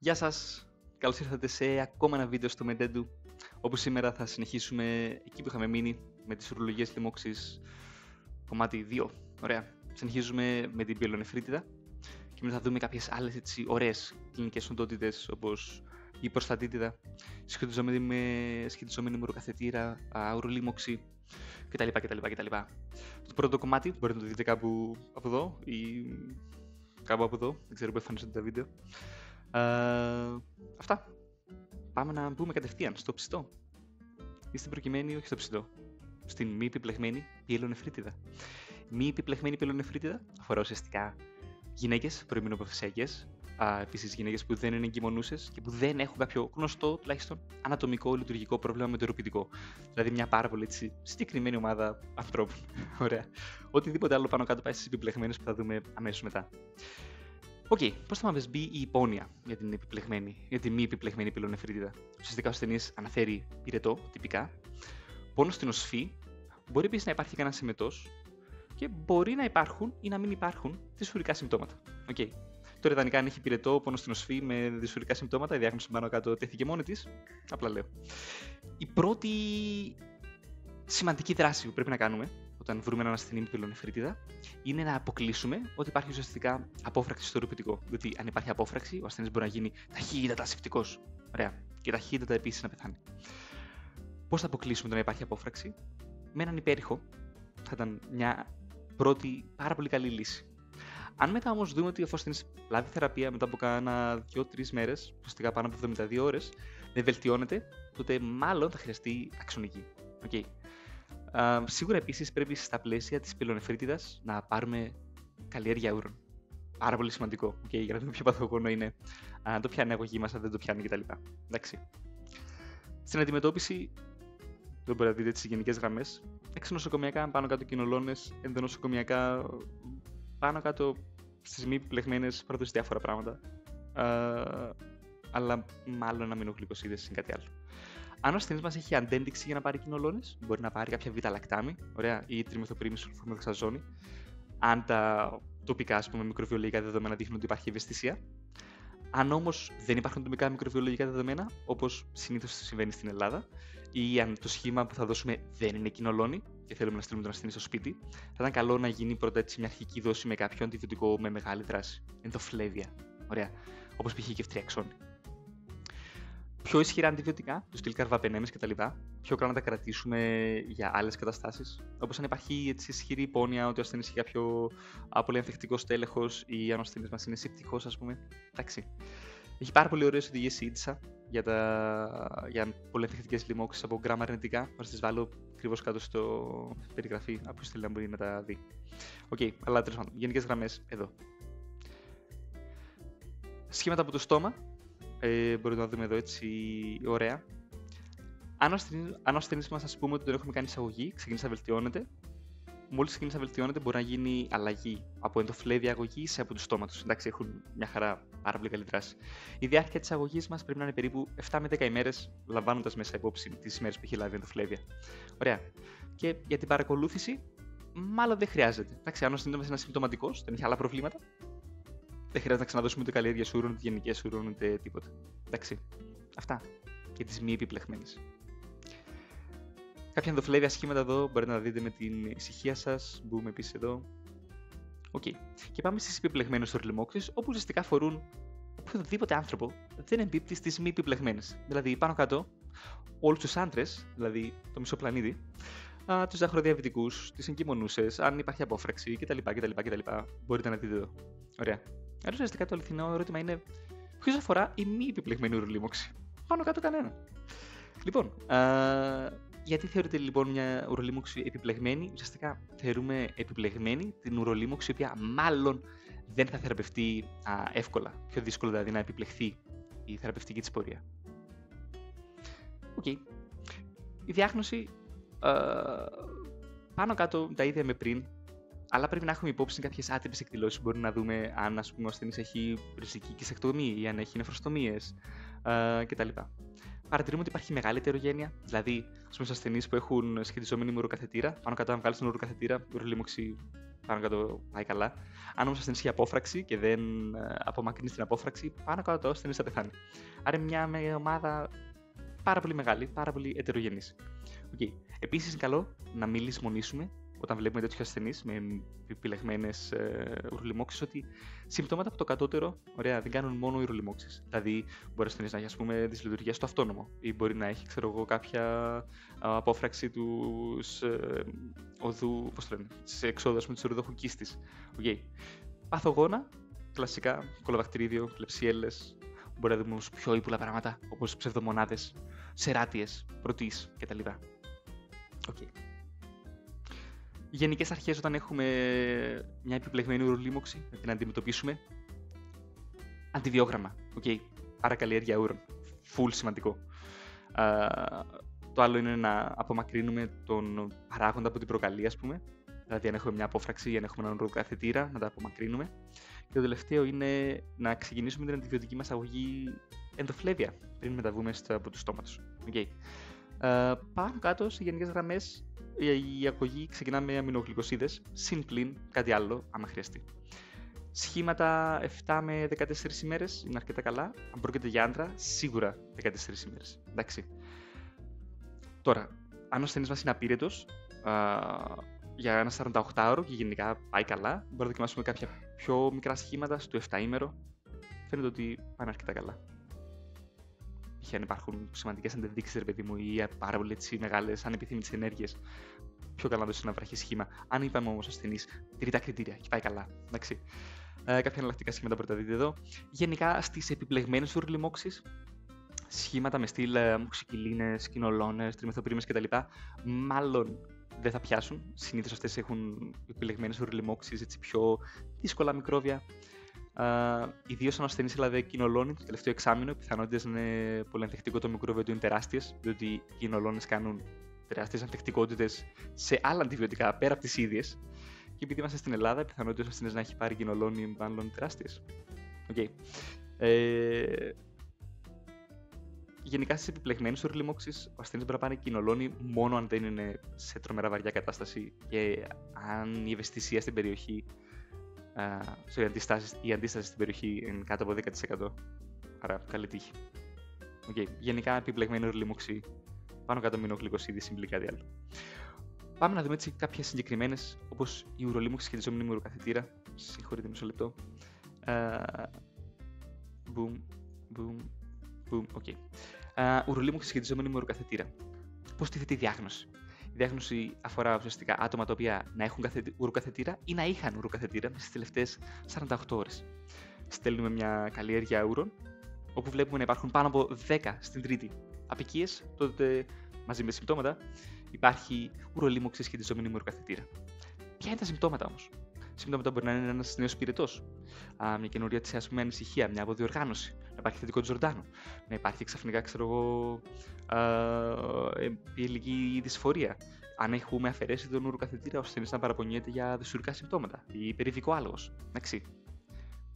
Γεια σας! Καλώς ήρθατε σε ακόμα ένα βίντεο στο Medendo, όπου σήμερα θα συνεχίσουμε εκεί που είχαμε μείνει με τις ουρολογίες λοιμώξης κομμάτι 2. Ωραία. Συνεχίζουμε με την πυελονεφρίτιδα και μετά θα δούμε κάποιες άλλες έτσι ωραίες κλινικές οντότητες όπως η προστατίτιδα, σχετιζόμενη με ουροκαθετήρα, ουρολίμωξη κτλ. Το πρώτο κομμάτι μπορείτε να το δείτε κάπου από εδώ ή κάπου από εδώ, δεν ξέρω που εμφανίζονται τα βίντεο. Αυτά. Πάμε να μπούμε κατευθείαν στο ψητό. Είστε προκειμένοι, όχι στο ψητό. Στην μη επιπλεγμένη πυελονεφρίτιδα. Μη επιπλεγμένη πυελονεφρίτιδα αφορά ουσιαστικά γυναίκες προημινοπαυσιακές, επίσης γυναίκες που δεν είναι εγκυμονούσες και που δεν έχουν κάποιο γνωστό τουλάχιστον ανατομικό λειτουργικό πρόβλημα με το ουροπιτικό. Δηλαδή μια πάρα πολύ έτσι, συγκεκριμένη ομάδα ανθρώπων. Ωραία. Οτιδήποτε άλλο πάνω κάτω πάει στις επιπλεγμένες που θα δούμε αμέσως μετά. Οκ, πώς θα μας μπει η υπόνοια για τη μη επιπλεγμένη πυελονεφρίτιδα. Ουσιαστικά ο ασθενής αναφέρει πυρετό, τυπικά, πόνο στην οσφή, μπορεί επίσης να υπάρχει κανένας εμετός και μπορεί να υπάρχουν ή να μην υπάρχουν δυσφορικά συμπτώματα. Okay. Τώρα, ιδανικά, αν έχει πυρετό, πόνο στην οσφή με δυσφορικά συμπτώματα, η διάγνωση πάνω κάτω τέθηκε μόνη της. Απλά λέω. Η πρώτη σημαντική δράση που πρέπει να κάνουμε όταν βρούμε έναν ασθενή με πυελονεφρίτιδα είναι να αποκλείσουμε ότι υπάρχει ουσιαστικά απόφραξη στο ουροπιτικό. Διότι αν υπάρχει απόφραξη, ο ασθενής μπορεί να γίνει ταχύτατα ασηπτικός. Ωραία. Και ταχύτατα επίσης να πεθάνει. Πώς θα αποκλείσουμε το να υπάρχει απόφραξη? Με έναν υπέρηχο θα ήταν μια πρώτη πάρα πολύ καλή λύση. Αν μετά όμως δούμε ότι ο ασθενής λάβει θεραπεία μετά από κάνα 2-3 μέρες, ουσιαστικά πάνω από 72 ώρες, δεν βελτιώνεται, τότε μάλλον θα χρειαστεί αξονική. Okay. Σίγουρα επίσης πρέπει στα πλαίσια της πυελονεφρίτιδας να πάρουμε καλλιέργεια ούρων. Πάρα πολύ σημαντικό, okay, για να δούμε ποιο παθογόνο είναι, αν το πιάνει η αγωγή μας, αν δεν το πιάνει κτλ. Εντάξει. Στην αντιμετώπιση, δεν μπορείτε να δείτε τις γενικές γραμμές. Εξνοσοκομιακά πάνω κάτω κοινολώνες, ενδονοσοκομιακά πάνω κάτω στις μη επιπλεγμένες θα δώσει διάφορα πράγματα. Αλλά μάλλον αμινογλυκοσίδες είναι κάτι άλλο. Αν ο ασθενής μας έχει αντένδειξη για να πάρει κοινολώνες, μπορεί να πάρει κάποια β-λακτάμι, ωραία, ή τριμεθοπρίμη σουλφαμιδοξαζόνη. Αν τα τοπικά, ας πούμε, μικροβιολογικά δεδομένα δείχνουν ότι υπάρχει ευαισθησία. Αν όμως δεν υπάρχουν τοπικά μικροβιολογικά δεδομένα, όπως συνήθως συμβαίνει στην Ελλάδα, ή αν το σχήμα που θα δώσουμε δεν είναι κοινολόνη και θέλουμε να στείλουμε τον ασθενή στο σπίτι, θα ήταν καλό να γίνει πρώτα έτσι μια αρχική δόση με κάποιο αντιβιωτικό με μεγάλη δράση. Ενδοφλέβεια. Ωραία. Όπως π.χ. και φτριαξόνη. Πιο ισχυρά αντιβιωτικά, του στυλ καρβαπενέμες κτλ. Πιο καλά να τα κρατήσουμε για άλλες καταστάσεις. Όπως αν υπάρχει έτσι ισχυρή υπόνοια ότι ο ασθενής έχει κάποιο πολύ ανθεκτικό τέλεχος ή αν ο ασθενής μας είναι σηπτικός, ας πούμε. Εντάξει. Έχει πάρα πολύ ωραίες οδηγίες η Ίντσα για πολύ ανθεκτικές λοιμώξεις από γκράμα αρνητικά. Θα τις βάλω ακριβώς κάτω στο περιγραφή, από στείλει να μπορεί να τα δει. Οκ, αλλά τέλος πάντων, γενικές γραμμές εδώ. Σχήματα από το στόμα. Μπορείτε να δούμε εδώ έτσι ωραία. Αν ο ασθενής μας, ας πούμε, ότι τον έχουμε κάνει εισαγωγή, ξεκίνησε να βελτιώνεται. Μόλις ξεκίνησε να βελτιώνεται, μπορεί να γίνει αλλαγή από ενδοφλέβεια αγωγή σε από του στόματος. Εντάξει, έχουν μια χαρά πάρα πολύ καλή δράση. Η διάρκεια της αγωγής μας πρέπει να είναι περίπου 7 με 10 ημέρες, λαμβάνοντας μέσα υπόψη τις ημέρες που έχει λάβει ενδοφλέβεια. Ωραία. Και για την παρακολούθηση, μάλλον δεν χρειάζεται. Εντάξει, αν ο ασθενής μας είναι ασυμπτωματικός, δεν έχει άλλα προβλήματα, δεν χρειάζεται να ξαναδώσουμε ούτε καλλιέργειες ούρων, ούτε γενικές ούρων, ούτε τίποτα. Εντάξει. Αυτά. Για τις μη επιπλεγμένες. Κάποια ενδοφλέβεια σχήματα εδώ μπορείτε να δείτε με την ησυχία σας. Μπούμε επίσης εδώ. Οκ. Και πάμε στις επιπλεγμένες ουρολιμώξεις, όπου ουσιαστικά αφορούν οποιοδήποτε άνθρωπο δεν εμπίπτει στις μη επιπλεγμένες. Δηλαδή πάνω κάτω όλους τους άντρες, δηλαδή το μισό πλανήτη, τους ζαχαροδιαβητικούς, τις εγκυμονούσες, αν υπάρχει απόφραξη κτλ. Μπορείτε να δείτε εδώ. Ωραία. Άρα ουσιαστικά το αληθινό ερώτημα είναι ποιος αφορά η μη επιπλεγμένη ουρολίμωξη. Πάνω κάτω κανένα. Λοιπόν, γιατί θεωρείται λοιπόν μια ουρολίμωξη επιπλεγμένη? Ουσιαστικά θεωρούμε επιπλεγμένη την ουρολίμωξη η οποία μάλλον δεν θα θεραπευτεί εύκολα. Πιο δύσκολο δηλαδή να επιπλεχθεί η θεραπευτική της πορεία. Οκ. Η διάγνωση πάνω κάτω τα ίδια με πριν, αλλά πρέπει να έχουμε υπόψη κάποιες άτυπες εκδηλώσεις. Μπορεί να δούμε αν, ας πούμε, ο ασθενής έχει ριζική κυσεκτομία ή αν έχει νεφροστομίες κτλ. Παρατηρούμε ότι υπάρχει μεγάλη ετερογένεια, δηλαδή στους ασθενείς που έχουν σχετιζόμενη με ουροκαθετήρα, πάνω κάτω αν βγάλεις τον ουροκαθετήρα, η ουρολίμωξη πάνω κάτω πάει καλά. Αν όμως ο ασθενής έχει απόφραξη και δεν απομακρύνει την απόφραξη, πάνω κάτω ο ασθενής θα πεθάνει. Άρα είναι μια ομάδα πάρα πολύ μεγάλη, πάρα πολύ ετερογενής. Okay. Επίσης, είναι καλό να μην λησμονήσουμε όταν βλέπουμε τέτοιους ασθενείς με επιλεγμένες ουρολιμόξεις ότι συμπτώματα από το κατώτερο δεν κάνουν μόνο οι ουρολιμόξεις. Δηλαδή, μπορεί ο ασθενής να έχει δυσλειτουργία στο αυτόνομο ή μπορεί να έχει κάποια απόφραξη του οδού, της εξόδου της ουροδοχού κίστης. Okay. Παθογόνα, κλασικά, κολοβακτηρίδιο, κλεψιέλες. Μπορεί να δούμε πιο ύπουλα πράγματα όπως ψευδομονάδες, σεράτιες, πρωτείς κτλ. Okay. Οι γενικές αρχές όταν έχουμε μια επιπλεγμένη ουρολίμωξη, να την αντιμετωπίσουμε. Αντιβιόγραμμα. Okay. Άρα καλλιέργεια ούρων. Full σημαντικό. Το άλλο είναι να απομακρύνουμε τον παράγοντα που την προκαλεί, ας πούμε. Δηλαδή, αν έχουμε μια απόφραξη ή αν έχουμε έναν ουροκαθετήρα, να τα απομακρύνουμε. Και το τελευταίο είναι να ξεκινήσουμε την αντιβιωτική μας αγωγή ενδοφλέβεια πριν μεταβούμε από του στόματος. Okay. Πάνω κάτω, σε γενικές γραμμές, η αγωγή ξεκινά με αμινογλυκοσίδες, συν πλην κάτι άλλο, άμα χρειαστεί. Σχήματα 7 με 14 ημέρες είναι αρκετά καλά. Αν πρόκειται για άντρα, σίγουρα 14 ημέρες. Εντάξει. Τώρα, αν ο ασθενής μας είναι απείρετος, για ένα 48ωρο και γενικά πάει καλά, μπορούμε να δοκιμάσουμε κάποια πιο μικρά σχήματα στο 7ήμερο. Φαίνεται ότι πάνε αρκετά καλά. Αν υπάρχουν σημαντικές αντεδείξεις, ρε παιδί μου, ή πάρα πολύ μεγάλες ανεπιθύμητες ενέργειες, πιο καλά να δώσει ένα βραχή σχήμα. Αν είπαμε όμως ασθενής, τηρεί τα κριτήρια και πάει καλά. Εντάξει. Κάποια εναλλακτικά σχήματα μπορείτε να δείτε εδώ. Γενικά στις επιπλεγμένες ουρολιμόξεις, σχήματα με στυλ αμοξικυλίνες, κοινολώνες, τριμεθοπρίμες κτλ. Μάλλον δεν θα πιάσουν. Συνήθως αυτές έχουν επιλεγμένες ουρολιμόξεις, έτσι πιο δύσκολα μικρόβια. Ιδίως αν ο ασθενής έλαβε κοινολώνη το τελευταίο εξάμηνο, οι πιθανότητες να είναι πολύ ανθεκτικό το μικρόβιο του είναι τεράστιες, διότι οι κοινολώνες κάνουν τεράστιες ανθεκτικότητες σε άλλα αντιβιωτικά πέρα από τις ίδιες. Και επειδή είμαστε στην Ελλάδα, οι πιθανότητες ο ασθενής να έχει πάρει κοινολώνη μάλλον τεράστιες. Okay. Γενικά στις επιπλεγμένες ουρολιμόξεις, ο ασθενής μπορεί να πάρει κοινολώνη μόνο αν δεν είναι σε τρομερά βαριά κατάσταση και αν η ευαισθησία στην περιοχή, η αντίσταση στην περιοχή είναι κάτω από 10%. Άρα, καλή τύχη. Okay. Γενικά, επιπλεγμένη ουρολιμόξη, πάνω κάτω αμινογλυκοσίδη, συμπλή κάτι άλλο. Πάμε να δούμε έτσι κάποιες συγκεκριμένες, όπως η ουρολίμωξη σχετιζόμενη με ουροκαθετήρα. Συγχωρείτε μισό λεπτό. Okay. Ουρολίμωξη σχετιζόμενη με ουροκαθετήρα. Πώς τίθεται η διάγνωση? Η διάγνωση αφορά ουσιαστικά άτομα τα οποία να έχουν ουροκαθετήρα ή να είχαν ουροκαθετήρα στις τελευταίες 48 ώρες. Στέλνουμε μια καλλιέργεια ούρων, όπου βλέπουμε να υπάρχουν πάνω από 10 στην τρίτη απικίες, τότε μαζί με συμπτώματα υπάρχει ουρολίμωξη σχετιζόμενη με ουροκαθετήρα. Ποια είναι τα συμπτώματα όμως? Συμπτώματα μπορεί να είναι ένας νέος πυρετός, μια καινούρια ανησυχία, μια αποδιοργάνωση, να υπάρχει θετικό τζορντάνο, να υπάρχει ξαφνικά, επιλική δυσφορία. Αν έχουμε αφαιρέσει τον ουροκαθετήρα, ο ασθενής να παραπονιέται για δυσουρικά συμπτώματα ή περιδικό άλογος. Εντάξει.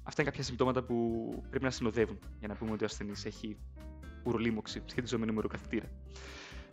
Αυτά είναι κάποια συμπτώματα που πρέπει να συνοδεύουν για να πούμε ότι ο ασθενής έχει ουρολίμωξη σχετιζόμενη με ουροκαθετήρα.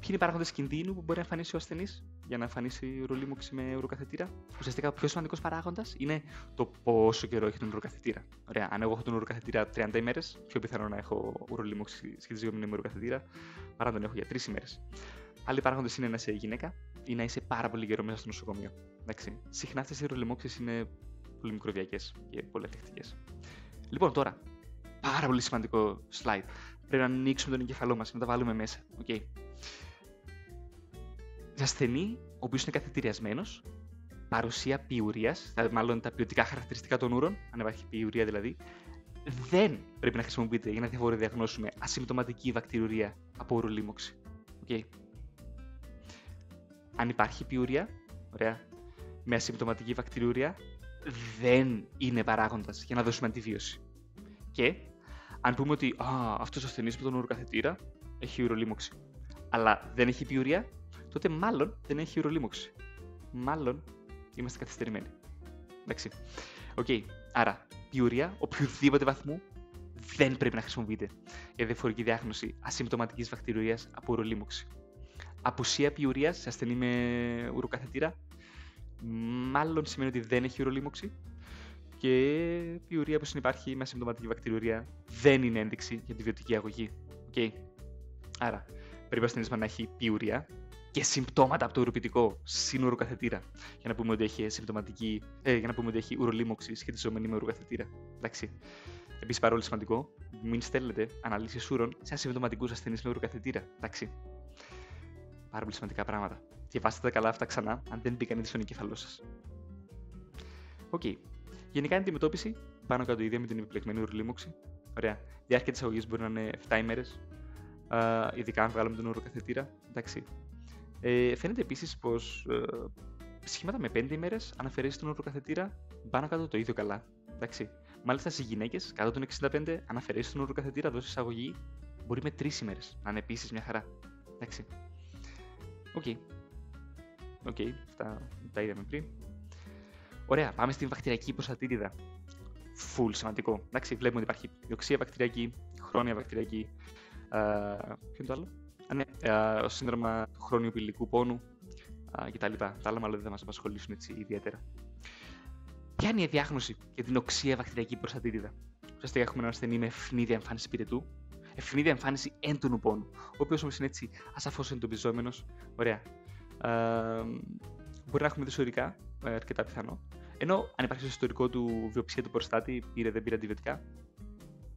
Ποιοι είναι οι παράγοντες κινδύνου που μπορεί να εμφανίσει ο ασθενής για να εμφανίσει ουρολίμωξη με ουροκαθετήρα? Ουσιαστικά, ο πιο σημαντικός παράγοντας είναι το πόσο καιρό έχει τον ουροκαθετήρα. Ωραία, αν εγώ έχω τον ουροκαθετήρα 30 ημέρες, πιο πιθανό να έχω ουρολίμωξη σχετιζόμενη με ουροκαθετήρα παρά να τον έχω για 3 ημέρες. Άλλοι παράγοντες είναι να είσαι γυναίκα ή να είσαι πάρα πολύ καιρό μέσα στο νοσοκομείο. Εντάξει. Συχνά αυτές οι ουρολιμόξεις είναι πολύ μικροβιακές και πολύ ανθεκτικές. Λοιπόν, τώρα, πάρα πολύ σημαντικό slide. Πρέπει να ανοίξουμε τον εγκεφαλό μας, να τα βάλουμε μέσα. Okay. Για ασθενή, ο οποίος είναι καθετηριασμένος, παρουσία πιουρίας, δηλαδή μάλλον τα ποιοτικά χαρακτηριστικά των ούρων, αν υπάρχει πιουρία δηλαδή, δεν πρέπει να χρησιμοποιείται για να διαγνώσουμε ασυμπτωματική βακτηριουρία από ουρολίμωξη. Okay. Αν υπάρχει πιουρία, ωραία, με ασυμπτωματική βακτηριουρία, δεν είναι παράγοντας για να δώσουμε αντιβίωση. Και αν πούμε ότι αυτός ο ασθενής με τον ουροκαθετήρα έχει ουρολίμωξη, αλλά δεν έχει πιουρία, τότε μάλλον δεν έχει ουρολίμωξη. Μάλλον είμαστε καθυστερημένοι. Εντάξει. Okay. Άρα, πιουρία οποιοδήποτε βαθμού δεν πρέπει να χρησιμοποιείται για διαφορετική διάγνωση ασυμπτωματικής βακτηριουρίας από ουρολίμωξη. Απουσία πιουρίας σε ασθενή με ουροκαθετήρα μάλλον σημαίνει ότι δεν έχει ουρολίμωξη. Και πιουρία που συνυπάρχει με ασυμπτωματική βακτηριουρία δεν είναι ένδειξη για αντιβιωτική αγωγή. Okay. Άρα, πρέπει ο ασθενής να έχει πιουρία και συμπτώματα από το ουροπιτικό συν ουροκαθετήρα για να πούμε ότι έχει ουρολίμωξη σχετιζόμενη με ουροκαθετήρα. Εντάξει. Επίσης, πάρα πολύ σημαντικό, μην στέλνετε αναλύσεις ούρων σε ασυμπτωματικούς ασθενείς με ουροκαθετήρα. Εντάξει. Πάρα πολύ σημαντικά πράγματα. Διαβάστε τα καλά αυτά ξανά, αν δεν μπήκαν ήδη στον εγκέφαλό σας. Okay. Γενικά η αντιμετώπιση πάνω κάτω ίδια με την επιπλεγμένη ουρολίμωξη. Ωραία. Διάρκεια της αγωγής μπορεί να είναι 7 ημέρες, ειδικά αν βγάλουμε τον ουροκαθετήρα. Εντάξει. Φαίνεται επίσης πως σχήματα με 5 ημέρες αναφερέσει τον ουροκαθετήρα πάνω κάτω το ίδιο καλά. Εντάξει. Μάλιστα στις γυναίκες κάτω των 65 αναφερέσει τον ουροκαθετήρα δόση αγωγή μπορεί με 3 ημέρες να είναι επίσης μια χαρά. Εντάξει. Οκ. Αυτά τα είδαμε πριν. Ωραία, πάμε στην βακτηριακή προστατήτιδα. Full σημαντικό. Εντάξει, βλέπουμε ότι υπάρχει διοξία βακτηριακή, χρόνια βακτηριακή. Ποιο είναι το άλλο? Σύνδρομα του χρόνιου πυλικού πόνου κτλ. Τα άλλα μάλλον δεν θα μας απασχολήσουν έτσι ιδιαίτερα. Ποια είναι η διάγνωση για την οξία βακτηριακή προστατήτιδα? Ουσιαστικά έχουμε έναν ασθενή με ευνίδια εμφάνιση πυρετού, ευνίδια εμφάνιση έντονου πόνου, ο οποίος όμως είναι έτσι ασαφώς εντοπιζόμενος. Ωραία. Μπορεί να έχουμε δυσορικά, αρκετά πιθανό. Ενώ αν υπάρχει στο ιστορικό του βιοψία του προστάτη, δεν πήρε αντιβιωτικά,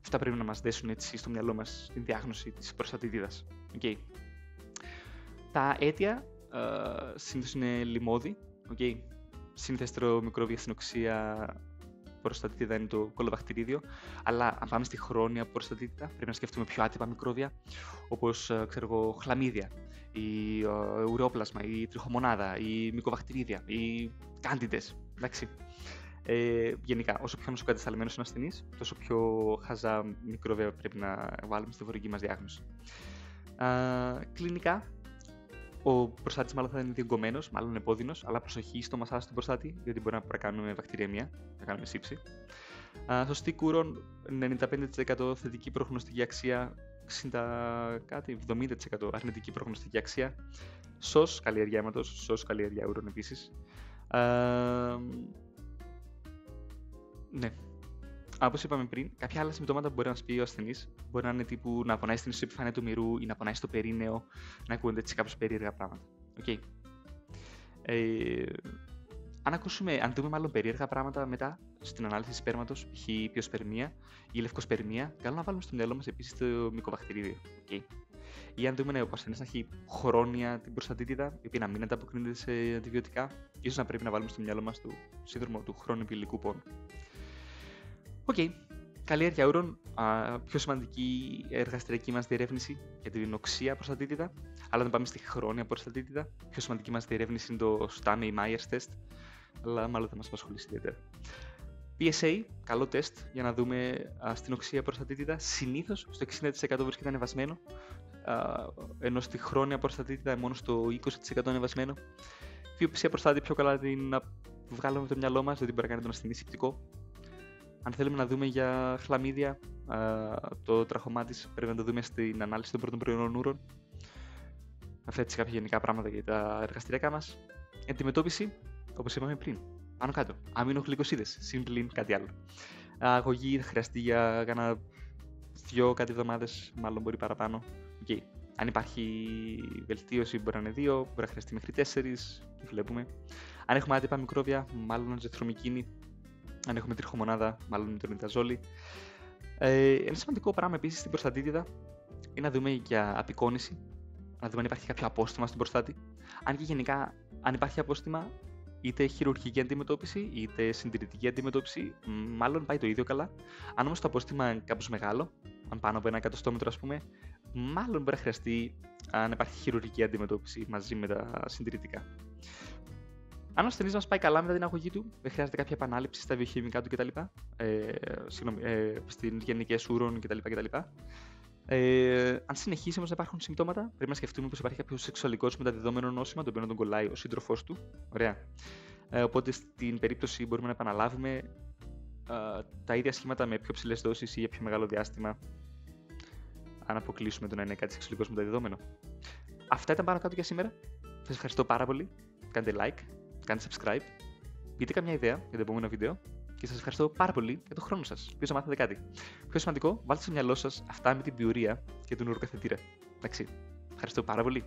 αυτά πρέπει να μας δέσουν έτσι στο μυαλό μας την διάγνωση της προστατητίδας. Okay. Τα αίτια συνήθως είναι λιμώδη. Okay. Συνηθέστερο μικρόβια στην οξία προστατήτηδα είναι το κολοβακτηρίδιο. Αλλά αν πάμε στη χρόνια προστατήτηδα, πρέπει να σκεφτούμε πιο άτυπα μικρόβια, όπως χλαμίδια, η ουρεόπλασμα, η τριχομονάδα, η μυκοβακτηρίδια, οι κάντιδες. Εντάξει. Γενικά, όσο πιο νοσοκατεσταλμένος είναι ο ασθενής, τόσο πιο χαζά μικρόβια πρέπει να βάλουμε στη φορική μας διάγνωση. Κλινικά, ο προστάτης μάλλον θα είναι διεγκωμένος, μάλλον επώδυνος, αλλά προσοχή στο μασάζ του προστάτη, γιατί μπορεί να κάνουμε βακτηριαιμία, να κάνουμε σύψη. Σωστή κούρον, 95% θετική προγνωστική αξία, 70% αρνητική προγνωστική αξία. Σως καλλιέργεια αίματος, σως καλλιέργεια ούρων επίσης. Ναι. Όπως είπαμε πριν, κάποια άλλα συμπτώματα που μπορεί να μας πει ο ασθενής μπορεί να είναι τύπου να πονάει στην επιφάνεια του μυρού ή να πονάει στο περίνεο, να ακούγονται έτσι κάπως περίεργα πράγματα. Okay. Αν δούμε μάλλον περίεργα πράγματα μετά στην ανάλυση σπέρματος, π.χ. πιοσπερμία ή λευκοσπερμία, καλό να βάλουμε στο μυαλό μας επίσης το μυκοβακτηρίδιο. Okay. Ή αν δούμε ο ασθενής να έχει χρόνια την προστατήτηδα, η οποία να μην ανταποκρίνεται σε αντιβιωτικά, ίσως να πρέπει να βάλουμε στο μυαλό μας το σύνδρομο του χρόνιου πυλικού πόνου. Okay. Καλλιέργεια ούρων, πιο σημαντική εργαστηριακή μας διερεύνηση για την οξία προστατήτηδα. Αλλά όταν πάμε στη χρόνια προστατήτηδα, πιο σημαντική μας διερεύνηση είναι το Stamey-Myers test, αλλά μάλλον θα μας απασχολήσει ιδιαίτερα. PSA, καλό τεστ για να δούμε στην οξία προστατήτηδα. Συνήθως στο 60% βρίσκεται ανεβασμένο, ενώ στη χρόνια προστατήτηδα μόνο στο 20% ανεβασμένο. Βιοψία προστάτη πιο καλά την βγάλουμε με το μυαλό μας, γιατί μπορεί να κάνει τον ασθενή σηπτικό. Αν θέλουμε να δούμε για χλαμίδια, το τραχωμά της πρέπει να το δούμε στην ανάλυση των πρώτων προϊόντων ούρων. Αυτά έτσι κάποια γενικά πράγματα για τα εργαστηριακά μας. Αντιμετώπιση, όπως είπαμε πριν, πάνω κάτω. Αμινογλυκοσίδες, συμπλήν κάτι άλλο. Αγωγή θα χρειαστεί για κάνα 2 κάτι εβδομάδες, μάλλον μπορεί παραπάνω. Okay. Αν υπάρχει βελτίωση, μπορεί να είναι 2, μπορεί να χρειαστεί μέχρι 4, το βλέπουμε. Αν έχουμε άτυπα μικρόβια, μάλλον αντζεθρομικίνη. Αν έχουμε τριχομονάδα, μάλλον τρονιταζόλη. Ένα σημαντικό πράγμα επίσης στην προστατήτηδα είναι να δούμε για απεικόνηση, να δούμε αν υπάρχει κάποιο απόστημα στον προστάτη. Αν και γενικά, αν υπάρχει απόστημα, είτε χειρουργική αντιμετώπιση είτε συντηρητική αντιμετώπιση, μάλλον πάει το ίδιο καλά. Αν όμως το απόστημα είναι κάπως μεγάλο, αν πάνω από 1 εκατοστόμετρο ας πούμε, μάλλον μπορεί να χρειαστεί να υπάρχει χειρουργική αντιμετώπιση μαζί με τα συντηρητικά. Αν ο ασθενής μας πάει καλά μετά την αγωγή του, δεν χρειάζεται κάποια επανάληψη στα βιοχημικά του κτλ. Στις γενικές ούρων κτλ. Αν συνεχίσει όμως να υπάρχουν συμπτώματα, πρέπει να σκεφτούμε πως υπάρχει κάποιο σεξουαλικός μεταδεδομένο νόσημα, το οποίο να τον κολλάει ο σύντροφός του. Ωραία. Οπότε στην περίπτωση μπορούμε να επαναλάβουμε τα ίδια σχήματα με πιο ψηλές δόσεις ή για πιο μεγάλο διάστημα, αν αποκλείσουμε το να είναι κάτι σεξουαλικός μεταδεδομένο. Αυτά ήταν πάνω κάτω για σήμερα. Σας ευχαριστώ πάρα πολύ. Κάντε like, κάντε subscribe, πείτε καμιά ιδέα για το επόμενο βίντεο και σας ευχαριστώ πάρα πολύ για τον χρόνο σας. Ελπίζω να μάθετε κάτι. Πιο σημαντικό, βάλτε στο μυαλό σας αυτά με την ποιουρία και τον ουροκαθετήρα. Εντάξει. Ευχαριστώ πάρα πολύ.